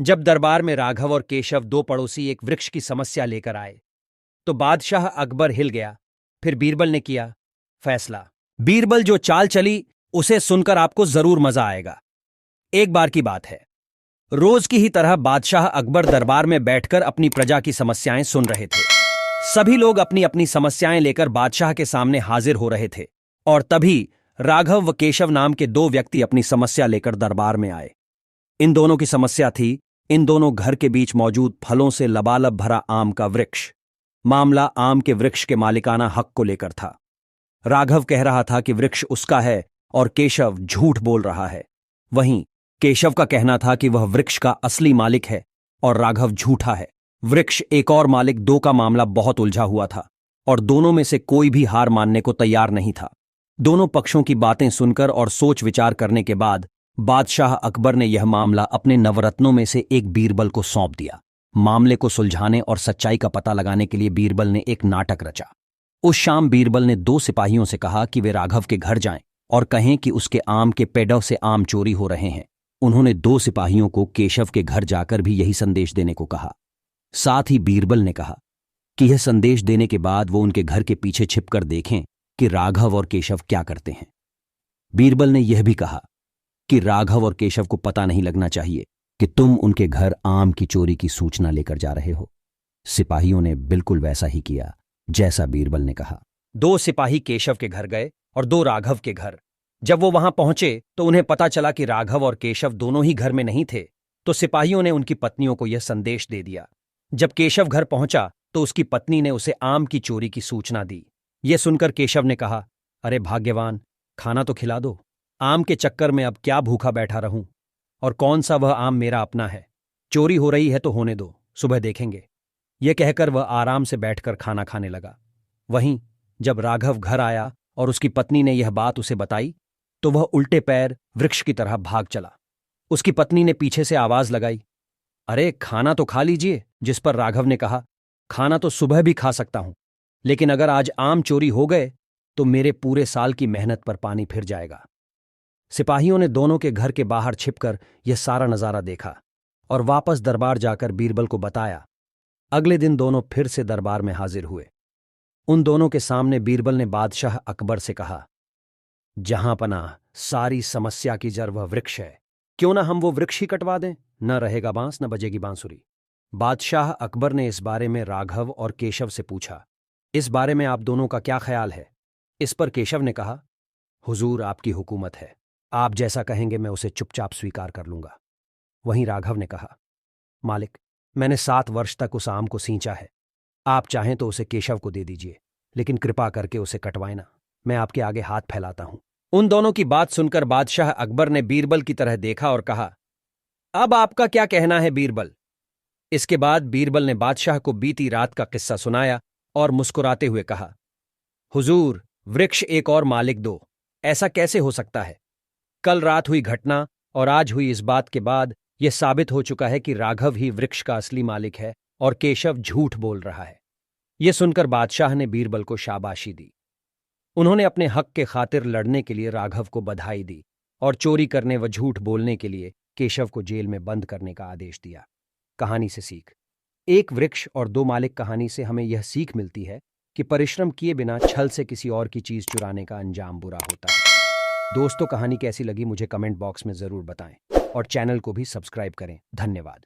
जब दरबार में राघव और केशव दो पड़ोसी एक वृक्ष की समस्या लेकर आए तो बादशाह अकबर हिल गया। फिर बीरबल ने किया फैसला। बीरबल जो चाल चली उसे सुनकर आपको जरूर मजा आएगा। एक बार की बात है, रोज की ही तरह बादशाह अकबर दरबार में बैठकर अपनी प्रजा की समस्याएं सुन रहे थे। सभी लोग अपनी अपनी समस्याएं लेकर बादशाह के सामने हाजिर हो रहे थे और तभी राघव व केशव नाम के दो व्यक्ति अपनी समस्या लेकर दरबार में आए। इन दोनों की समस्या थी इन दोनों घर के बीच मौजूद फलों से लबालब भरा आम का वृक्ष। मामला आम के वृक्ष के मालिकाना हक को लेकर था। राघव कह रहा था कि वृक्ष उसका है और केशव झूठ बोल रहा है। वहीं केशव का कहना था कि वह वृक्ष का असली मालिक है और राघव झूठा है। वृक्ष एक और मालिक दो का मामला बहुत उलझा हुआ था और दोनों में से कोई भी हार मानने को तैयार नहीं था। दोनों पक्षों की बातें सुनकर और सोच विचार करने के बाद बादशाह अकबर ने यह मामला अपने नवरत्नों में से एक बीरबल को सौंप दिया। मामले को सुलझाने और सच्चाई का पता लगाने के लिए बीरबल ने एक नाटक रचा। उस शाम बीरबल ने दो सिपाहियों से कहा कि वे राघव के घर जाएं और कहें कि उसके आम के पेड़ों से आम चोरी हो रहे हैं। उन्होंने दो सिपाहियों को केशव के घर जाकर भी यही संदेश देने को कहा। साथ ही बीरबल ने कहा कि यह संदेश देने के बाद वो उनके घर के पीछे छिपकर देखें कि राघव और केशव क्या करते हैं। बीरबल ने यह भी कहा कि राघव और केशव को पता नहीं लगना चाहिए कि तुम उनके घर आम की चोरी की सूचना लेकर जा रहे हो। सिपाहियों ने बिल्कुल वैसा ही किया जैसा बीरबल ने कहा। दो सिपाही केशव के घर गए और दो राघव के घर। जब वो वहां पहुंचे तो उन्हें पता चला कि राघव और केशव दोनों ही घर में नहीं थे। तो सिपाहियों ने उनकी पत्नियों को यह संदेश दे दिया। जब केशव घर पहुंचा तो उसकी पत्नी ने उसे आम की चोरी की सूचना दी। यह सुनकर केशव ने कहा, अरे भाग्यवान, खाना तो खिला दो। आम के चक्कर में अब क्या भूखा बैठा रहूं, और कौन सा वह आम मेरा अपना है। चोरी हो रही है तो होने दो, सुबह देखेंगे। यह कहकर वह आराम से बैठकर खाना खाने लगा। वहीं जब राघव घर आया और उसकी पत्नी ने यह बात उसे बताई तो वह उल्टे पैर वृक्ष की तरह भाग चला। उसकी पत्नी ने पीछे से आवाज लगाई, अरे खाना तो खा लीजिए। जिस पर राघव ने कहा, खाना तो सुबह भी खा सकता हूं, लेकिन अगर आज आम चोरी हो गए तो मेरे पूरे साल की मेहनत पर पानी फिर जाएगा। सिपाहियों ने दोनों के घर के बाहर छिपकर यह सारा नजारा देखा और वापस दरबार जाकर बीरबल को बताया। अगले दिन दोनों फिर से दरबार में हाजिर हुए। उन दोनों के सामने बीरबल ने बादशाह अकबर से कहा, जहां पनाह सारी समस्या की जड़ वह वृक्ष है, क्यों ना हम वो वृक्ष ही कटवा दें, न रहेगा बांस न बजेगी बांसुरी। बादशाह अकबर ने इस बारे में राघव और केशव से पूछा, इस बारे में आप दोनों का क्या ख्याल है। इस पर केशव ने कहा, हुजूर आपकी हुकूमत है, आप जैसा कहेंगे मैं उसे चुपचाप स्वीकार कर लूंगा। वहीं राघव ने कहा, मालिक, मैंने 7 वर्ष तक उस आम को सींचा है, आप चाहें तो उसे केशव को दे दीजिए, लेकिन कृपा करके उसे कटवाएं ना, मैं आपके आगे हाथ फैलाता हूं। उन दोनों की बात सुनकर बादशाह अकबर ने बीरबल की तरह देखा और कहा, अब आपका क्या कहना है बीरबल। इसके बाद बीरबल ने बादशाह को बीती रात का किस्सा सुनाया और मुस्कुराते हुए कहा, हुजूर, वृक्ष एक और मालिक दो, ऐसा कैसे हो सकता है। कल रात हुई घटना और आज हुई इस बात के बाद यह साबित हो चुका है कि राघव ही वृक्ष का असली मालिक है और केशव झूठ बोल रहा है। यह सुनकर बादशाह ने बीरबल को शाबाशी दी। उन्होंने अपने हक के खातिर लड़ने के लिए राघव को बधाई दी और चोरी करने व झूठ बोलने के लिए केशव को जेल में बंद करने का आदेश दिया। कहानी से सीख। एक वृक्ष और दो मालिक कहानी से हमें यह सीख मिलती है कि परिश्रम किए बिना छल से किसी और की चीज चुराने का अंजाम बुरा होता है। दोस्तों, कहानी कैसी लगी मुझे कमेंट बॉक्स में जरूर बताएं और चैनल को भी सब्सक्राइब करें। धन्यवाद।